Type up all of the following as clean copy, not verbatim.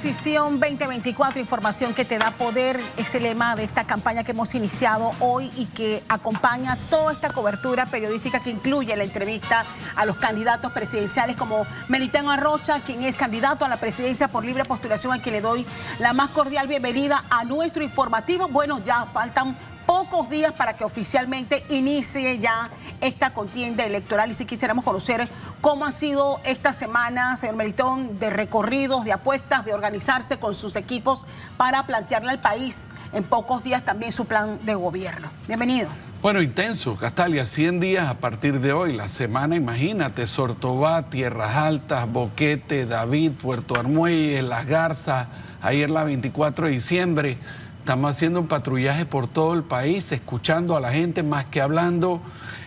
Decisión 2024, información que te da poder, es el lema de esta campaña que hemos iniciado hoy y que acompaña toda esta cobertura periodística que incluye la entrevista a los candidatos presidenciales como Melitón Arrocha, quien es candidato a la presidencia por libre postulación, a quien le doy la más cordial bienvenida a nuestro informativo. Bueno, ya faltan pocos días para que oficialmente inicie ya esta contienda electoral y si quisiéramos conocer cómo ha sido esta semana, señor Melitón, de recorridos, de apuestas, de organizarse con sus equipos para plantearle al país en pocos días también su plan de gobierno. Bienvenido. Bueno, intenso, Castalia, 100 días a partir de hoy, la semana, imagínate, Sortobá, Tierras Altas, Boquete, David, Puerto Armuelles, Las Garzas, ayer la 24 de diciembre. Estamos haciendo un patrullaje por todo el país, escuchando a la gente más que hablando,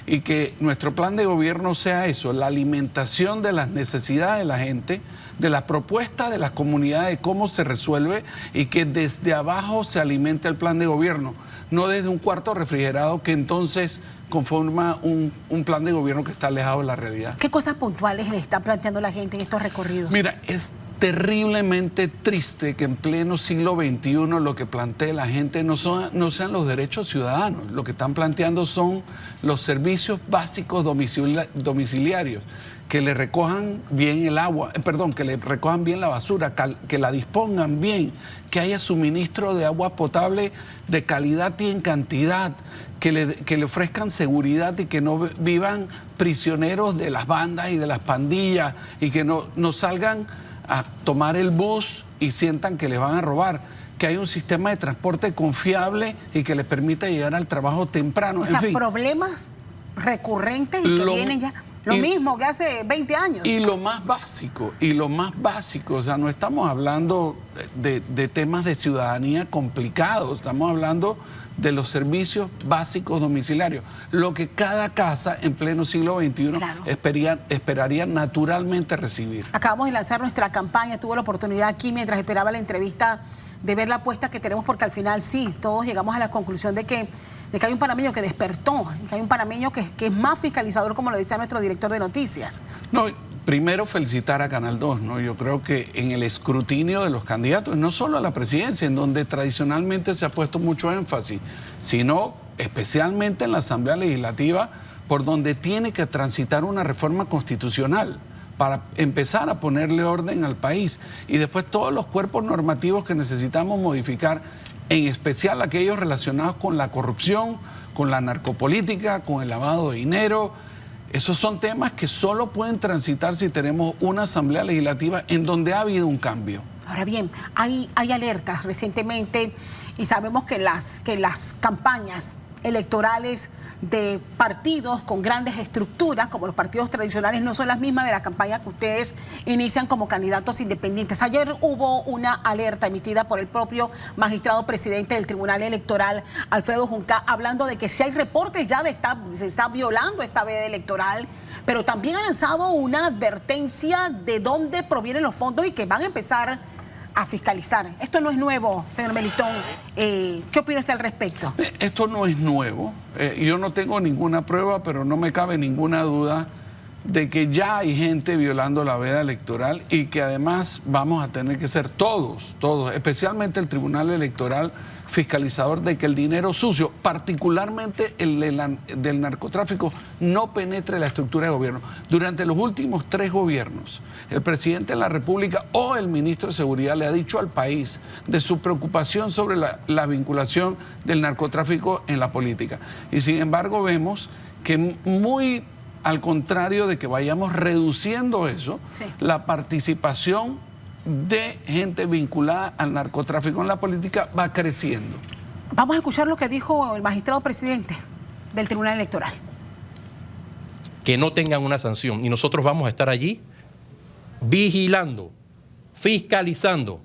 y que nuestro plan de gobierno sea eso, la alimentación de las necesidades de la gente, de las propuestas de las comunidades, de cómo se resuelve, y que desde abajo se alimente el plan de gobierno, no desde un cuarto refrigerado que entonces conforma un plan de gobierno que está alejado de la realidad. ¿Qué cosas puntuales le están planteando la gente en estos recorridos? Mira, es terriblemente triste que en pleno siglo XXI lo que plantee la gente no sean los derechos ciudadanos. Lo que están planteando son los servicios básicos domiciliarios, que le recojan bien el agua, que le recojan bien la basura, que la dispongan bien, que haya suministro de agua potable de calidad y en cantidad, que le ofrezcan seguridad y que no vivan prisioneros de las bandas y de las pandillas y que no salgan a tomar el bus y sientan que les van a robar, que hay un sistema de transporte confiable y que les permita llegar al trabajo temprano. O sea, problemas recurrentes y que vienen ya, lo mismo que hace 20 años. Y lo más básico, o sea, no estamos hablando de temas de ciudadanía complicados, estamos hablando de los servicios básicos domiciliarios, lo que cada casa en pleno siglo XXI esperaría naturalmente recibir. Acabamos de lanzar nuestra campaña, tuve la oportunidad aquí mientras esperaba la entrevista de ver la apuesta que tenemos, porque al final sí, todos llegamos a la conclusión de que hay un panameño que despertó, que hay un panameño que es más fiscalizador, como lo decía nuestro director de noticias. No, primero felicitar a Canal 2, ¿no? Yo creo que en el escrutinio de los candidatos, no solo a la presidencia, en donde tradicionalmente se ha puesto mucho énfasis, sino especialmente en la Asamblea Legislativa, por donde tiene que transitar una reforma constitucional para empezar a ponerle orden al país. Y después todos los cuerpos normativos que necesitamos modificar, en especial aquellos relacionados con la corrupción, con la narcopolítica, con el lavado de dinero. Esos son temas que solo pueden transitar si tenemos una Asamblea Legislativa en donde ha habido un cambio. Ahora bien, hay alertas recientemente y sabemos que las campañas electorales de partidos con grandes estructuras, como los partidos tradicionales, no son las mismas de la campaña que ustedes inician como candidatos independientes. Ayer hubo una alerta emitida por el propio magistrado presidente del Tribunal Electoral, Alfredo Junca, hablando de que si hay reportes ya se está violando esta veda electoral, pero también ha lanzado una advertencia de dónde provienen los fondos y que van a empezar a fiscalizar. Esto no es nuevo, señor Melitón. ¿Qué opina usted al respecto? Esto no es nuevo. Yo no tengo ninguna prueba, pero no me cabe ninguna duda de que ya hay gente violando la veda electoral y que además vamos a tener que ser todos, especialmente el Tribunal Electoral, fiscalizador de que el dinero sucio, particularmente el del narcotráfico, no penetre la estructura de gobierno. Durante los últimos 3 gobiernos, el presidente de la República o el ministro de Seguridad le ha dicho al país de su preocupación sobre la vinculación del narcotráfico en la política. Y sin embargo vemos que muy al contrario de que vayamos reduciendo eso, la participación de gente vinculada al narcotráfico en la política va creciendo. Vamos a escuchar lo que dijo el magistrado presidente del Tribunal Electoral. Que no tengan una sanción y nosotros vamos a estar allí vigilando, fiscalizando.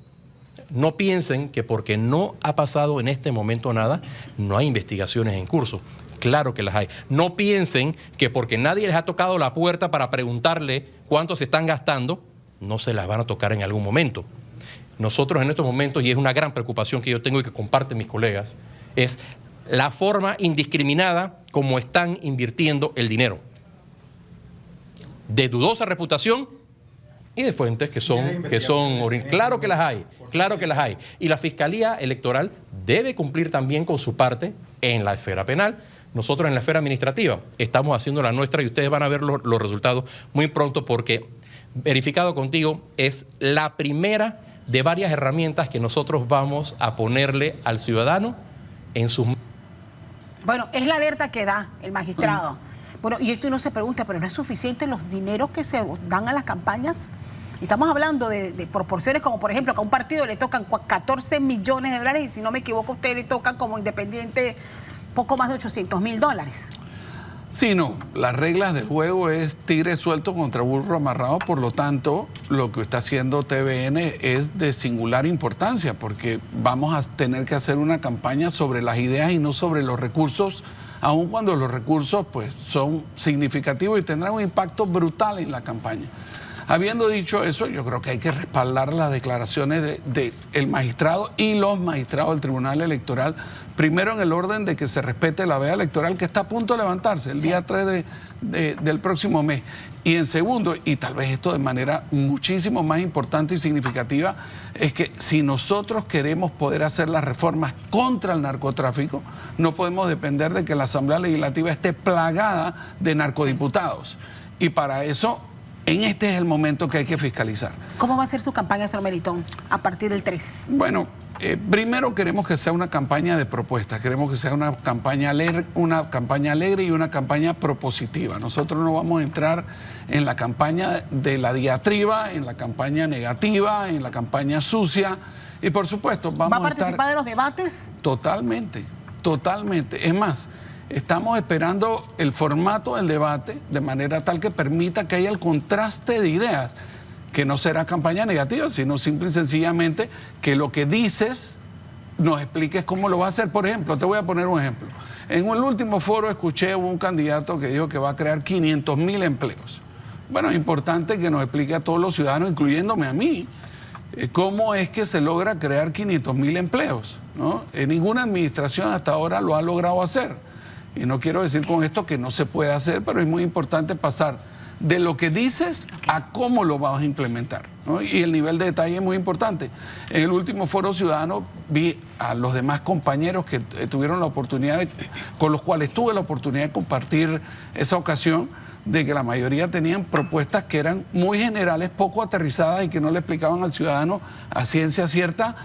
No piensen que porque no ha pasado en este momento nada, no hay investigaciones en curso. Claro que las hay. No piensen que porque nadie les ha tocado la puerta para preguntarle cuánto se están gastando, no se las van a tocar en algún momento. Nosotros en estos momentos, y es una gran preocupación que yo tengo y que comparten mis colegas, es la forma indiscriminada como están invirtiendo el dinero. De dudosa reputación y de fuentes claro que las hay, claro que las hay. Y la Fiscalía Electoral debe cumplir también con su parte en la esfera penal. Nosotros en la esfera administrativa estamos haciendo la nuestra y ustedes van a ver los resultados muy pronto, porque verificado contigo es la primera de varias herramientas que nosotros vamos a ponerle al ciudadano en sus... Bueno, es la alerta que da el magistrado. Bueno, y esto uno se pregunta, ¿pero no es suficiente los dineros que se dan a las campañas? Estamos hablando de proporciones como, por ejemplo, que a un partido le tocan 14 millones de dólares y, si no me equivoco, a usted le tocan como independiente poco más de 800.000 dólares. Sí, no, las reglas del juego es tigre suelto contra burro amarrado, por lo tanto, lo que está haciendo TVN es de singular importancia, porque vamos a tener que hacer una campaña sobre las ideas y no sobre los recursos, aun cuando los recursos pues son significativos y tendrán un impacto brutal en la campaña. Habiendo dicho eso, yo creo que hay que respaldar las declaraciones del magistrado y los magistrados del Tribunal Electoral, primero en el orden de que se respete la veda electoral que está a punto de levantarse el día 3 del próximo mes. Y en segundo, y tal vez esto de manera muchísimo más importante y significativa, es que si nosotros queremos poder hacer las reformas contra el narcotráfico, no podemos depender de que la Asamblea Legislativa esté plagada de narcodiputados. Y para eso, este es el momento que hay que fiscalizar. ¿Cómo va a ser su campaña, señor Melitón, a partir del 3? Bueno, primero queremos que sea una campaña de propuestas, queremos que sea una campaña alegre y una campaña propositiva. Nosotros no vamos a entrar en la campaña de la diatriba, en la campaña negativa, en la campaña sucia. Y por supuesto, vamos a participar de los debates? Totalmente, totalmente. Es más, estamos esperando el formato del debate de manera tal que permita que haya el contraste de ideas, que no será campaña negativa, sino simple y sencillamente que lo que dices nos expliques cómo lo va a hacer. Por ejemplo, te voy a poner un ejemplo. En el último foro escuché a un candidato que dijo que va a crear 500.000 empleos. Bueno, es importante que nos explique a todos los ciudadanos, incluyéndome a mí, cómo es que se logra crear 500.000 empleos, ¿no? Ninguna administración hasta ahora lo ha logrado hacer. Y no quiero decir con esto que no se puede hacer, pero es muy importante pasar de lo que dices a cómo lo vas a implementar, ¿no? Y el nivel de detalle es muy importante. En el último foro ciudadano vi a los demás compañeros que tuvieron la oportunidad, con los cuales tuve la oportunidad de compartir esa ocasión, de que la mayoría tenían propuestas que eran muy generales, poco aterrizadas y que no le explicaban al ciudadano a ciencia cierta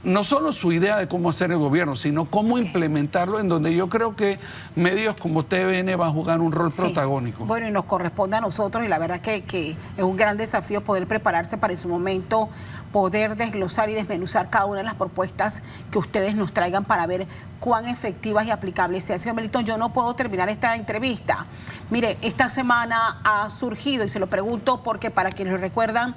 no solo su idea de cómo hacer el gobierno, sino cómo implementarlo, en donde yo creo que medios como TVN van a jugar un rol protagónico. Bueno, y nos corresponde a nosotros, y la verdad que es un gran desafío poder prepararse para en su momento poder desglosar y desmenuzar cada una de las propuestas que ustedes nos traigan para ver cuán efectivas y aplicables sean. Señor Melitón, yo no puedo terminar esta entrevista. Mire, esta semana ha surgido, y se lo pregunto porque para quienes lo recuerdan,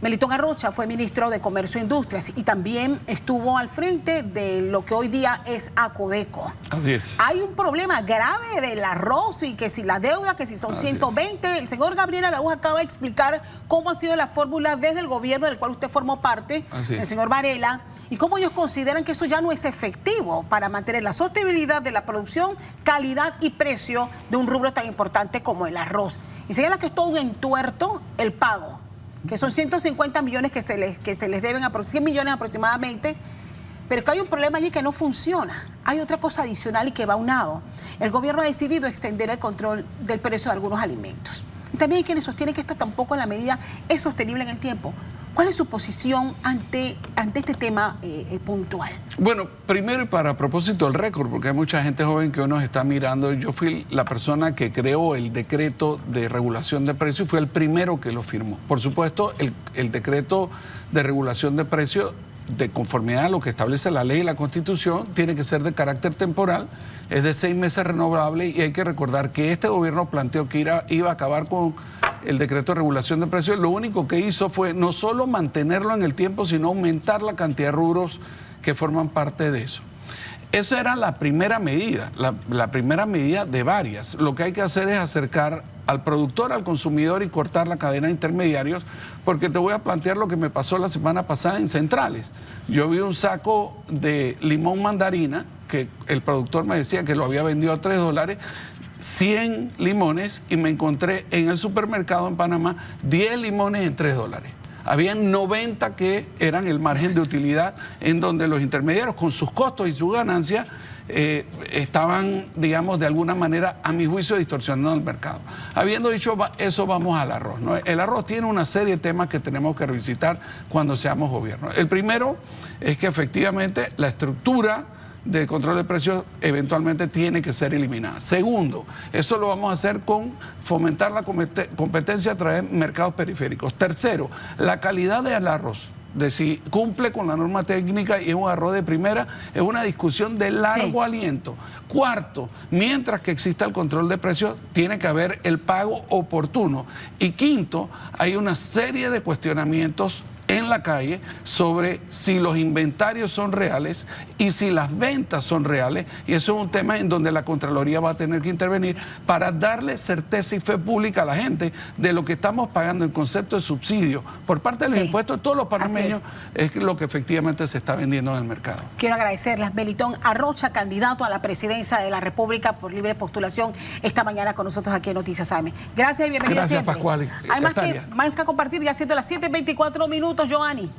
Melitón Arrocha fue ministro de Comercio e Industrias y también estuvo al frente de lo que hoy día es Acodeco. Así es. Hay un problema grave del arroz y que si la deuda, que si son 120. El señor Gabriel Araújo acaba de explicar cómo ha sido la fórmula desde el gobierno del cual usted formó parte, el señor Varela, y cómo ellos consideran que eso ya no es efectivo para mantener la sostenibilidad de la producción, calidad y precio de un rubro tan importante como el arroz. Y señala que es todo un entuerto el pago, que son 150 millones que se les deben, 100 millones aproximadamente, pero que hay un problema allí que no funciona. Hay otra cosa adicional y que va aunado. El gobierno ha decidido extender el control del precio de algunos alimentos. Y también hay quienes sostienen que esto tampoco en la medida es sostenible en el tiempo. ¿Cuál es su posición ante este tema puntual? Bueno, primero y para propósito del récord, porque hay mucha gente joven que hoy nos está mirando, yo fui la persona que creó el decreto de regulación de precios y fue el primero que lo firmó. Por supuesto, el decreto de regulación de precios, de conformidad a lo que establece la ley y la Constitución, tiene que ser de carácter temporal, es de 6 meses renovable, y hay que recordar que este gobierno planteó que iba a acabar con el decreto de regulación de precios. Lo único que hizo fue no solo mantenerlo en el tiempo, sino aumentar la cantidad de rubros que forman parte de eso. Esa era la primera medida, la primera medida de varias. Lo que hay que hacer es acercar al productor, al consumidor y cortar la cadena de intermediarios, porque te voy a plantear lo que me pasó la semana pasada en Centrales. Yo vi un saco de limón mandarina que el productor me decía que lo había vendido a $3, 100 limones y me encontré en el supermercado en Panamá 10 limones en $3. Habían 90 que eran el margen de utilidad en donde los intermediarios con sus costos y sus ganancias estaban, digamos, de alguna manera, a mi juicio, distorsionando el mercado. Habiendo dicho eso, vamos al arroz, ¿no? El arroz tiene una serie de temas que tenemos que revisitar cuando seamos gobierno. El primero es que efectivamente la estructura de control de precios eventualmente tiene que ser eliminada. Segundo, eso lo vamos a hacer con fomentar la competencia a través de mercados periféricos. Tercero, la calidad del arroz, de si cumple con la norma técnica y es un arroz de primera, es una discusión de largo aliento. Cuarto, mientras que exista el control de precios, tiene que haber el pago oportuno. Y quinto, hay una serie de cuestionamientos en la calle sobre si los inventarios son reales y si las ventas son reales, y eso es un tema en donde la Contraloría va a tener que intervenir para darle certeza y fe pública a la gente de lo que estamos pagando en concepto de subsidio por parte de los impuestos de todos los panameños, es lo que efectivamente se está vendiendo en el mercado. Quiero agradecerles. Melitón Arrocha, candidato a la presidencia de la República por libre postulación, esta mañana con nosotros aquí en Noticias AM. Gracias y bienvenido siempre. Gracias, Pascual. Hay más que compartir, ya siendo las 7:24 minutos, Joanny.